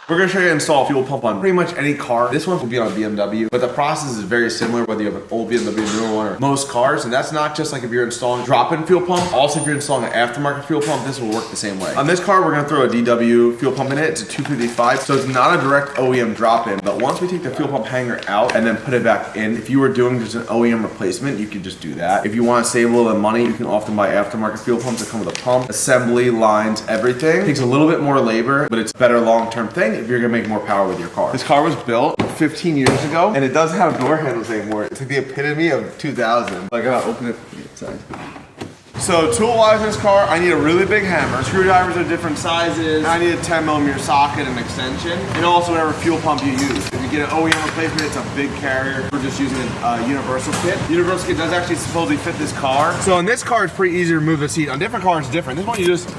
We're gonna show you how to install a fuel pump on pretty much any car. This one will be on a BMW, but the process is very similar whether you have an old BMW, newer one, or most cars. And that's not just like if you're installing drop-in fuel pump. Also, if you're installing an aftermarket fuel pump, this will work the same way. On this car, we're gonna throw a DW fuel pump in it. It's a 255, so it's not a direct OEM drop-in. But once we take the fuel pump hanger out and then put it back in, if you were doing just an OEM replacement, you could just do that. If you want to save a little bit of money, you can often buy aftermarket fuel pumps that come with a pump, assembly, lines, everything. It takes a little bit more labor, but it's a better long-term thing if you're gonna make more power with your car. This car was built 15 years ago, and it doesn't have door handles anymore. It's like the epitome of 2000. I gotta open it from the inside. So tool-wise in this car, I need a really big hammer. Screwdrivers are different sizes. I need a 10mm socket and extension, and also whatever fuel pump you use. If you get an OEM replacement, it's a big carrier. We're just using a universal kit. Universal kit does actually supposedly fit this car. So in this car, it's pretty easy to remove the seat. On different cars, it's different. This one you just,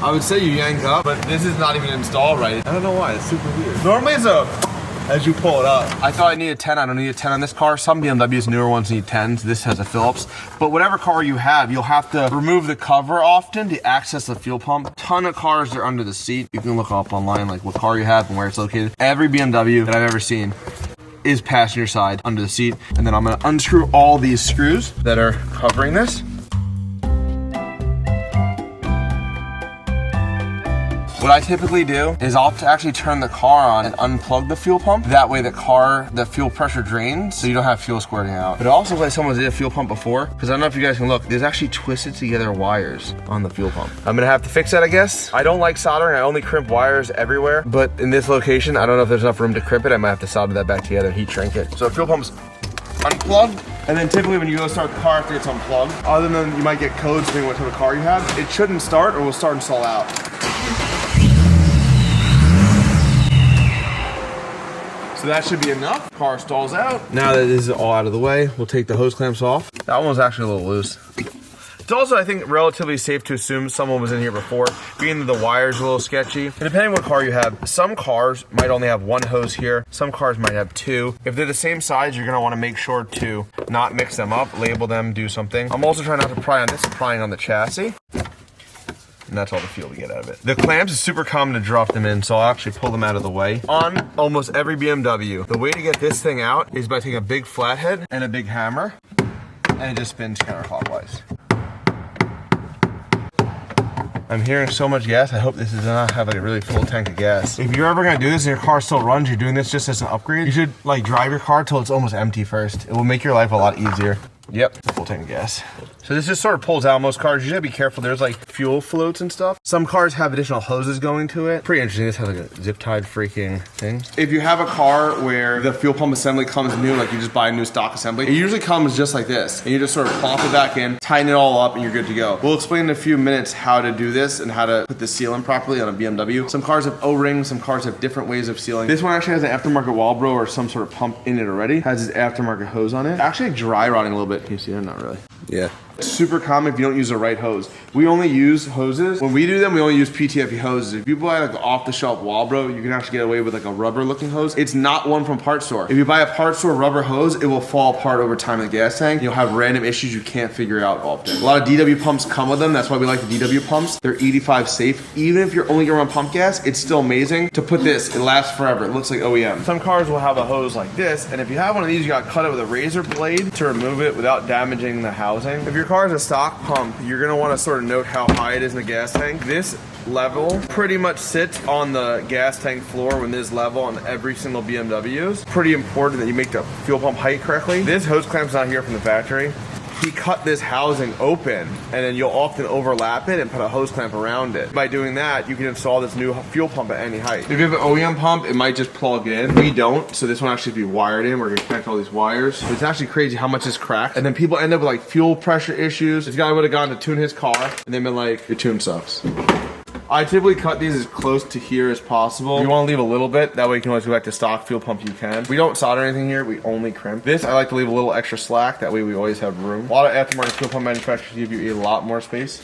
I would say you yank up, but this is not even installed right. I don't know why, it's super weird. Normally it's as you pull it up. I thought I needed 10, I don't need a 10 on this car. Some BMWs, newer ones need 10s. This has a Phillips. But whatever car you have, you'll have to remove the cover often to access the fuel pump. Ton of cars are under the seat. You can look up online like what car you have and where it's located. Every BMW that I've ever seen is passenger side under the seat. And then I'm gonna unscrew all these screws that are covering this. What I typically do is I'll actually turn the car on and unplug the fuel pump. That way the fuel pressure drains so you don't have fuel squirting out. But it also looks like someone did a fuel pump before, because I don't know if you guys can look, there's actually twisted together wires on the fuel pump. I'm gonna have to fix that, I guess. I don't like soldering, I only crimp wires everywhere. But in this location, I don't know if there's enough room to crimp it. I might have to solder that back together and heat shrink it. So the fuel pump's unplugged. And then typically when you go start the car after it's unplugged, other than you might get codes depending what type of car you have, it shouldn't start or will start and stall out. So that should be enough. Car stalls out. Now that this is all out of the way, we'll take the hose clamps off. That one was actually a little loose. It's also, I think, relatively safe to assume someone was in here before, being that the wire's a little sketchy. And depending what car you have, some cars might only have one hose here. Some cars might have two. If they're the same size, you're gonna wanna make sure to not mix them up, label them, do something. I'm also trying not to pry on this, prying on the chassis. And that's all the fuel we get out of it. The clamps is super common to drop them in, so I'll actually pull them out of the way. On almost every BMW, the way to get this thing out is by taking a big flathead and a big hammer, and it just spins counterclockwise. I'm hearing so much gas, I hope this does not have like a really full tank of gas. If you're ever gonna do this and your car still runs, you're doing this just as an upgrade, you should like drive your car till it's almost empty first. It will make your life a lot easier. Yep, full tank of gas. So this just sort of pulls out most cars. You gotta be careful, there's like fuel floats and stuff. Some cars have additional hoses going to it. Pretty interesting, this has like a zip tied freaking thing. If you have a car where the fuel pump assembly comes new, like you just buy a new stock assembly, it usually comes just like this. And you just sort of plop it back in, tighten it all up, and you're good to go. We'll explain in a few minutes how to do this and how to put the seal in properly on a BMW. Some cars have O-rings, some cars have different ways of sealing. This one actually has an aftermarket Walbro or some sort of pump in it already. Has this aftermarket hose on it. Actually dry rotting a little bit. Can you see it? Not really. Yeah. It's super common if you don't use the right hose. We only use hoses. When we do them, we only use PTFE hoses. If you buy like an off-the-shelf Walbro, you can actually get away with like a rubber-looking hose. It's not one from parts store. If you buy a parts store rubber hose, it will fall apart over time in the gas tank. You'll have random issues you can't figure out often. A lot of DW pumps come with them. That's why we like the DW pumps. They're 85 safe. Even if you're only gonna run pump gas, it's still amazing. To put this, it lasts forever. It looks like OEM. Some cars will have a hose like this, and if you have one of these, you gotta cut it with a razor blade to remove it without damaging the housing. If your car is a stock pump, you're gonna wanna sort of note how high it is in the gas tank. This level pretty much sits on the gas tank floor when this level on every single BMW. It's pretty important that you make the fuel pump height correctly. This hose clamp's not here from the factory. He cut this housing open, and then you'll often overlap it and put a hose clamp around it. By doing that, you can install this new fuel pump at any height. If you have an OEM pump, it might just plug in. We don't, so this one actually be wired in. We're gonna connect all these wires. It's actually crazy how much is cracked. And then people end up with like fuel pressure issues. This guy would have gone to tune his car, and then been like, your tune sucks. I typically cut these as close to here as possible. If you want to leave a little bit, that way you can always go back to stock fuel pump, you can. We don't solder anything here, we only crimp. This, I like to leave a little extra slack, that way we always have room. A lot of aftermarket fuel pump manufacturers give you a lot more space.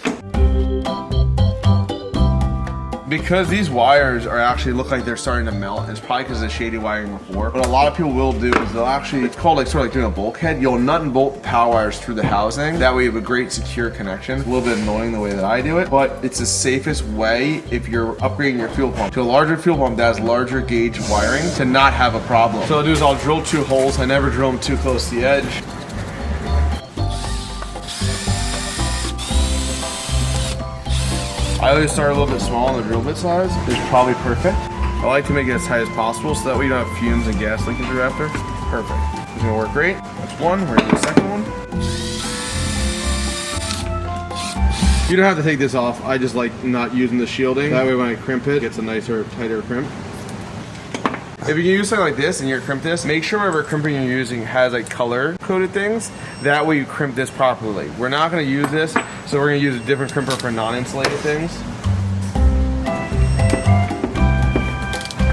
because these wires are actually look like they're starting to melt, it's probably because of the shady wiring before. What a lot of people will do is they'll actually, it's called like sort of like doing a bulkhead. You'll nut and bolt the power wires through the housing. That way you have a great secure connection. It's a little bit annoying the way that I do it, but it's the safest way if you're upgrading your fuel pump to a larger fuel pump that has larger gauge wiring to not have a problem. So what I'll do is I'll drill 2 holes. I never drill them too close to the edge. I always start a little bit small on the drill bit size. It's probably perfect. I like to make it as tight as possible so that way you don't have fumes and gas leaking through after. Perfect. It's gonna work great. That's one. We're gonna do the second one. You don't have to take this off. I just like not using the shielding. That way when I crimp it, it gets a nicer, tighter crimp. If you can use something like this and you're crimp this, make sure whatever crimping you're using has like color coded things. That way you crimp this properly. We're not gonna use this, so we're gonna use a different crimper for non-insulated things.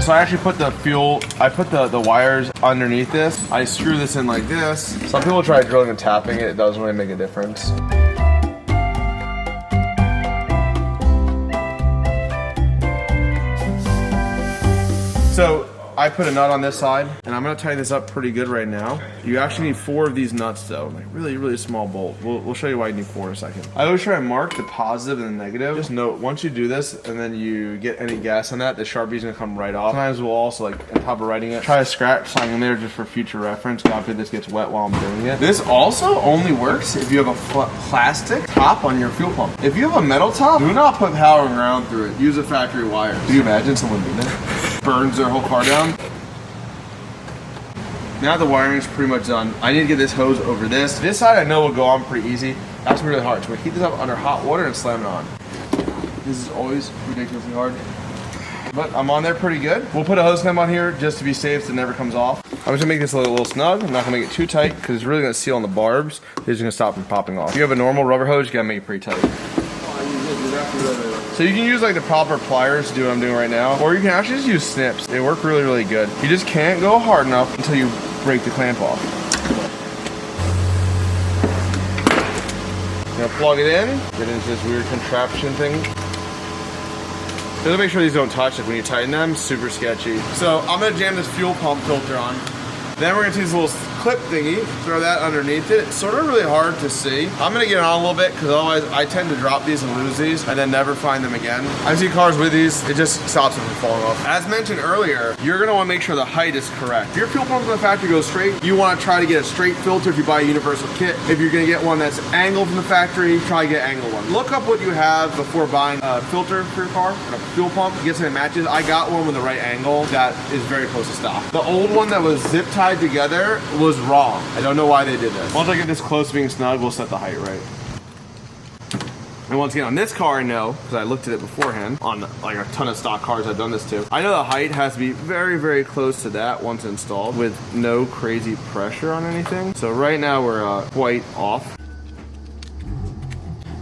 So I actually put the the wires underneath this. I screw this in like this. Some people try drilling and tapping it. It doesn't really make a difference. So I put a nut on this side, and I'm gonna tighten this up pretty good right now. You actually need 4 of these nuts though, like really, really small bolt. We'll show you why you need 4 in a second. I always try to mark the positive and the negative. Just note, once you do this, and then you get any gas on that, the Sharpie's gonna come right off. Sometimes we'll also, like, on top of writing it, try to scratch something in there just for future reference. God forbid this gets wet while I'm doing it. This also only works if you have a plastic top on your fuel pump. If you have a metal top, do not put power and ground through it. Use a factory wire. Can you imagine someone doing that? Burns their whole car down. Now the wiring is pretty much done. I need to get this hose over this. This side I know will go on pretty easy. That's really hard. So we heat this up under hot water and slam it on. This is always ridiculously hard. But I'm on there pretty good. We'll put a hose clamp on here just to be safe so it never comes off. I'm just gonna make this a little snug. I'm not gonna make it too tight because it's really gonna seal on the barbs. It's just gonna stop from popping off. If you have a normal rubber hose, you gotta make it pretty tight. So you can use like the proper pliers to do what I'm doing right now, or you can actually just use snips. They work really, really good. You just can't go hard enough until you break the clamp off. Now plug it in, get into this weird contraption thing. Just make sure these don't touch. Like when you tighten them, super sketchy. So I'm gonna jam this fuel pump filter on. Then we're gonna take this little clip thingy, throw that underneath it. It's sort of really hard to see. I'm gonna get it on a little bit because otherwise I tend to drop these and lose these and then never find them again. I see cars with these, it just stops them from falling off. As mentioned earlier, you're gonna wanna make sure the height is correct. If your fuel pump from the factory goes straight, you wanna try to get a straight filter if you buy a universal kit. If you're gonna get one that's angled from the factory, try to get an angled one. Look up what you have before buying a filter for your car and a fuel pump. Get something that matches. I got one with the right angle that is very close to stock. The old one that was zip tied together was wrong. I don't know why they did this. Once I get this close to being snug, we'll set the height right. And once again, on this car I know, because I looked at it beforehand, on like a ton of stock cars I've done this to, I know the height has to be very, very close to that once installed with no crazy pressure on anything. So right now we're quite off.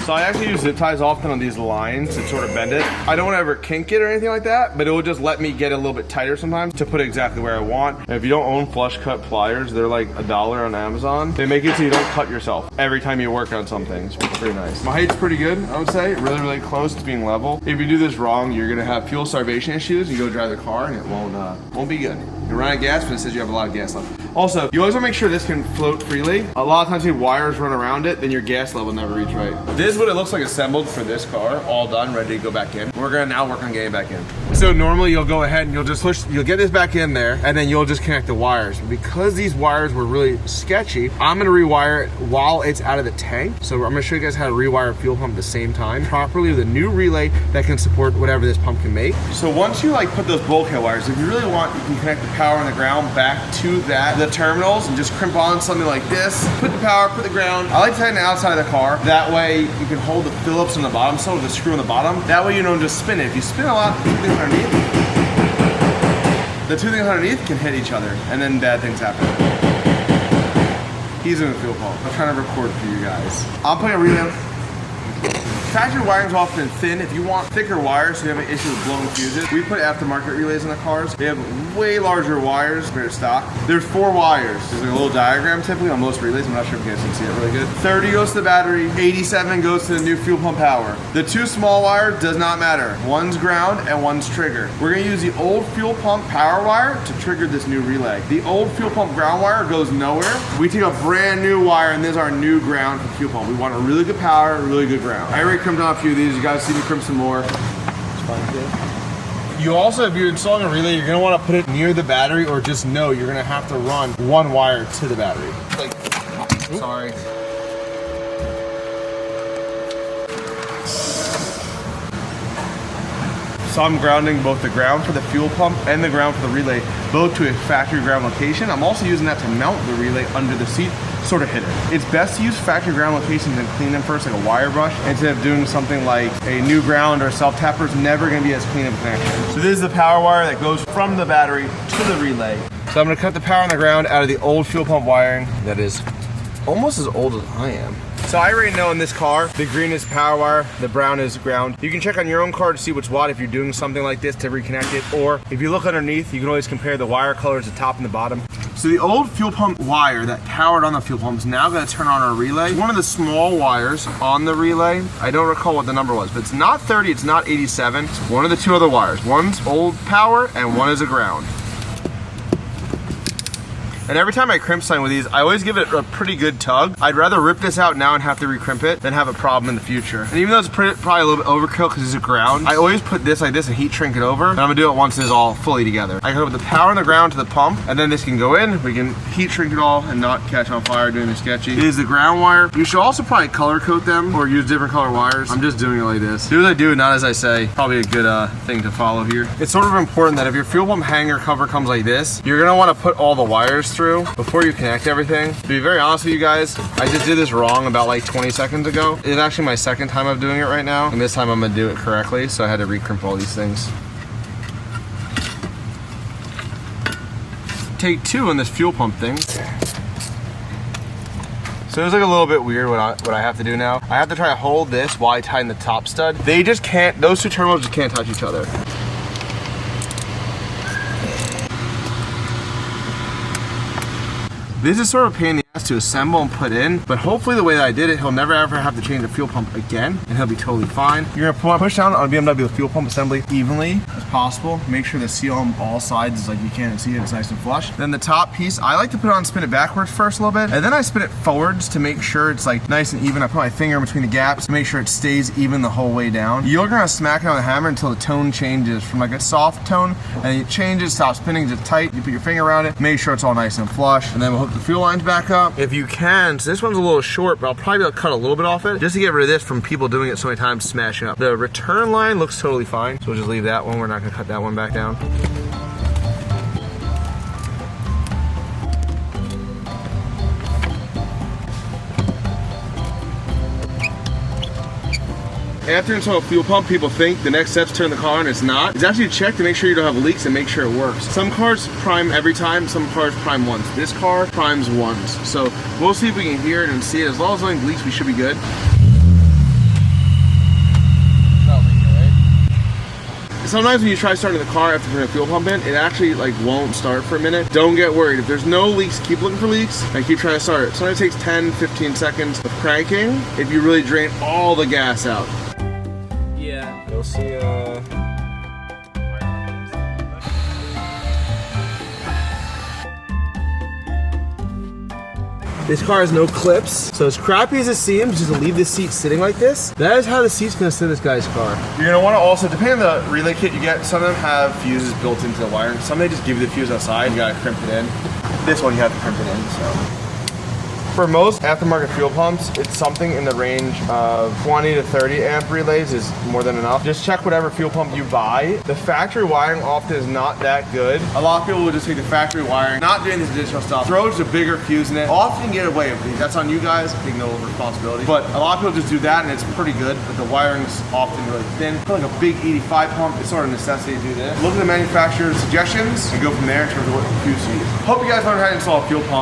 So I actually use zip ties often on these lines to sort of bend it. I don't want to ever kink it or anything like that, but it will just let me get it a little bit tighter sometimes to put it exactly where I want. And if you don't own flush cut pliers, they're like $1 on Amazon. They make it so you don't cut yourself every time you work on something. It's pretty nice. My height's pretty good, I would say. Really, really close to being level. If you do this wrong, you're gonna have fuel starvation issues. You go drive the car and it won't be good. You run out of gas, but it says you have a lot of gas left. Also, you always want to make sure this can float freely. A lot of times you have wires run around it, then your gas level never reach right. This is what it looks like assembled for this car, all done, ready to go back in. We're gonna now work on getting back in. So normally you'll go ahead and you'll get this back in there, and then you'll just connect the wires. Because these wires were really sketchy, I'm gonna rewire it while it's out of the tank. So I'm gonna show you guys how to rewire a fuel pump at the same time, properly with a new relay that can support whatever this pump can make. So once you like put those bulkhead wires, if you really want, you can connect the power on the ground back to the terminals and just crimp on something like this. Put the power, put the ground. I like to tighten the outside of the car. That way you can hold the Phillips on the bottom, so the screw on the bottom. That way you don't just spin it. If you spin a lot, the two things underneath can hit each other, and then bad things happen. He's in the fuel pump. I'm trying to record for you guys. I'll put a relay. Factory wiring is often thin. If you want thicker wires so you have an issue with blowing fuses, we put aftermarket relays in the cars. They have way larger wires compared to stock. There's 4 wires. There's like a little diagram typically on most relays. I'm not sure if you guys can see it really good. 30 goes to the battery, 87 goes to the new fuel pump power. The 2 small wires does not matter. One's ground and one's trigger. We're gonna use the old fuel pump power wire to trigger this new relay. The old fuel pump ground wire goes nowhere. We take a brand new wire and this is our new ground for fuel pump. We want a really good power, really good ground. I already crimped on a few of these. You guys see me crimp some more. It's fine too. You also, if you're installing a relay, you're gonna wanna put it near the battery, or just know you're gonna have to run one wire to the battery. Like, sorry. So I'm grounding both the ground for the fuel pump and the ground for the relay, both to a factory ground location. I'm also using that to mount the relay under the seat, sort of hidden. It's best to use factory ground locations and clean them first like a wire brush, instead of doing something like a new ground or self-tapper. Is never gonna be as clean of a connection. So this is the power wire that goes from the battery to the relay. So I'm gonna cut the power on the ground out of the old fuel pump wiring that is almost as old as I am. So I already know in this car, the green is power wire, the brown is ground. You can check on your own car to see which watt if you're doing something like this to reconnect it, or if you look underneath, you can always compare the wire colors, the top and the bottom. So the old fuel pump wire that powered on the fuel pump is now gonna turn on our relay. It's one of the small wires on the relay. I don't recall what the number was, but it's not 30, it's not 87. It's one of the 2 other wires. One's old power and one is a ground. And every time I crimp something with these, I always give it a pretty good tug. I'd rather rip this out now and have to recrimp it than have a problem in the future. And even though it's probably a little bit overkill because it's a ground, I always put this like this and heat shrink it over. And I'm gonna do it once it's all fully together. I hook the power on the ground to the pump, and then this can go in. We can heat shrink it all and not catch on fire doing the sketchy. It is the ground wire. You should also probably color code them or use different color wires. I'm just doing it like this. Do as I do, not as I say. Probably a good thing to follow here. It's sort of important that if your fuel pump hanger cover comes like this, you're gonna wanna put all the wires through before you connect everything. To be very honest with you guys, I just did this wrong about like 20 seconds ago. It's actually my second time of doing it right now, and this time I'm gonna do it correctly, so I had to recrimp all these things. Take 2 on this fuel pump thing. So it's like a little bit weird what I have to do now. I have to try to hold this while I tighten the top stud. They just can't, those 2 terminals just can't touch each other. This is sort of a pain in the ass to assemble and put in, but hopefully the way that I did it, he'll never ever have to change the fuel pump again, and he'll be totally fine. You're gonna push down on a BMW fuel pump assembly evenly as possible. Make sure the seal on all sides is like you can't see it, it's nice and flush. Then the top piece, I like to put it on, spin it backwards first a little bit, and then I spin it forwards to make sure it's like nice and even. I put my finger in between the gaps to make sure it stays even the whole way down. You're gonna smack it on the hammer until the tone changes from like a soft tone, and it changes, stops spinning to tight. You put your finger around it, make sure it's all nice and flush, and then we'll hook the fuel lines back up. If you can, so this one's a little short, but I'll probably be able to cut a little bit off it just to get rid of this from people doing it so many times, smashing up. The return line looks totally fine, so we'll just leave that one. We're not gonna cut that one back down. After install a fuel pump, people think the next step's turn the car on. It's not. It's actually check to make sure you don't have leaks and make sure it works. Some cars prime every time, some cars prime once. This car primes once. So we'll see if we can hear it and see it. As long as nothing leaks, we should be good. Sometimes when you try starting the car after putting a fuel pump in, it actually like won't start for a minute. Don't get worried. If there's no leaks, keep looking for leaks and keep trying to start it. Sometimes it takes 10, 15 seconds of cranking if you really drain all the gas out. Yeah. You'll see this car has no clips, so as crappy as it seems, just to leave this seat sitting like this, that is how the seat's gonna sit in this guy's car. You're gonna wanna also, depending on the relay kit you get, some of them have fuses built into the wiring. Some they just give you the fuse outside, you gotta crimp it in. This one you have to crimp it in, so. For most aftermarket fuel pumps, it's something in the range of 20 to 30 amp relays is more than enough. Just check whatever fuel pump you buy. The factory wiring often is not that good. A lot of people will just take the factory wiring, not doing this additional stuff, throw just a bigger fuse in it. Often get away with it. That's on you guys, take no responsibility. But a lot of people just do that and it's pretty good, but the wiring's often really thin. For like a big 85 pump, it's sort of a necessity to do this. Look at the manufacturer's suggestions and go from there in terms of what fuse you use. Hope you guys learned how to install a fuel pump.